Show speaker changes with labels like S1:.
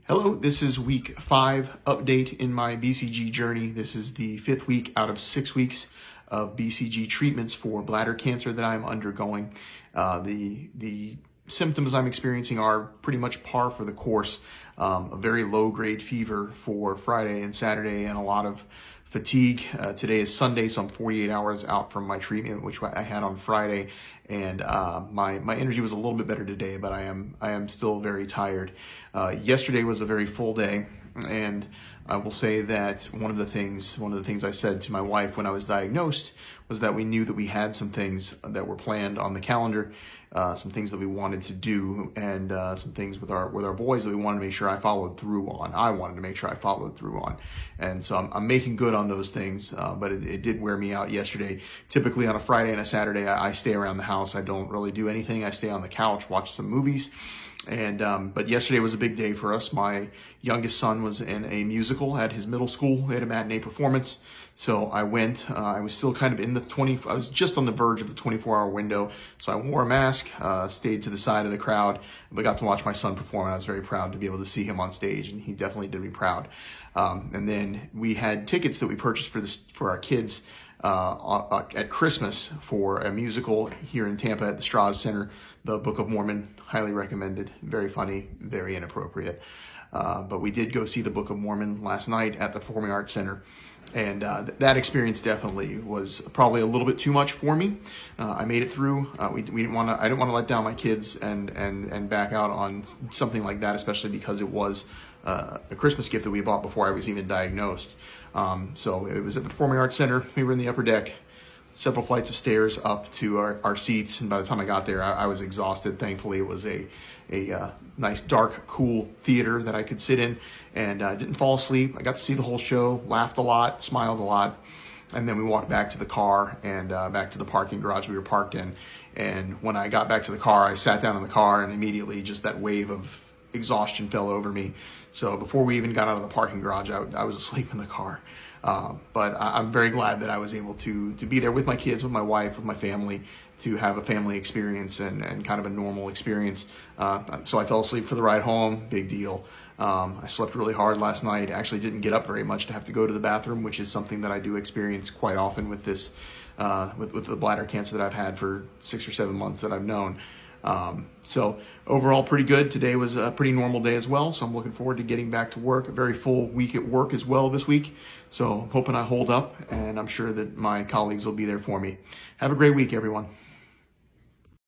S1: Hello, this is week 5 update in my BCG journey. This is the 5th week out of 6 weeks of BCG treatments for bladder cancer that I'm undergoing. The symptoms I'm experiencing are pretty much par for the course. A very low grade fever for Friday and Saturday and a lot of fatigue. Today is Sunday, so I'm 48 hours out from my treatment, which I had on Friday. And my energy was a little bit better today, but I am still very tired. Yesterday was a very full day, and I will say that one of the things I said to my wife when I was diagnosed was that we knew that we had some things that were planned on the calendar, some things that we wanted to do, and some things with our boys that we wanted to make sure I followed through on. I wanted to make sure I followed through on, and so I'm making good on those things. But it did wear me out yesterday. Typically on a Friday and a Saturday, I stay around the house. I don't really do anything. I stay on the couch, watch some movies. But yesterday was a big day for us. My youngest son was in a musical at his middle school. They had a matinee performance. So I went. I was still kind of in I was just on the verge of the 24-hour window. So I wore a mask, stayed to the side of the crowd, but got to watch my son perform. And I was very proud to be able to see him on stage, and he definitely did me proud. And then we had tickets that we purchased for our kids at Christmas for a musical here in Tampa at the Strauss Center, the Book of Mormon. Highly recommended. Very funny, very inappropriate. But we did go see the Book of Mormon last night at the Performing Arts Center. And that experience definitely was probably a little bit too much for me. I made it through. I didn't want to let down my kids and back out on something like that, especially because it was a Christmas gift that we bought before I was even diagnosed. So it was at the Performing Arts Center. We were in the upper deck, several flights of stairs up to our seats. And by the time I got there, I was exhausted. Thankfully, it was a nice, dark, cool theater that I could sit in, and I didn't fall asleep. I got to see the whole show, laughed a lot, smiled a lot. And then we walked back to the car and back to the parking garage we were parked in. And when I got back to the car, I sat down in the car, and immediately just that wave of exhaustion fell over me. So before we even got out of the parking garage, I was asleep in the car. But I'm very glad that I was able to be there with my kids, with my wife, with my family, to have a family experience and kind of a normal experience. So I fell asleep for the ride home, big deal. I slept really hard last night. I actually didn't get up very much to have to go to the bathroom, which is something that I do experience quite often with this, with the bladder cancer that I've had for 6 or 7 months that I've known. So overall pretty good. Today was a pretty normal day as well. So I'm looking forward to getting back to work. A very full week at work as well this week. So I'm hoping I hold up, and I'm sure that my colleagues will be there for me. Have a great week, everyone.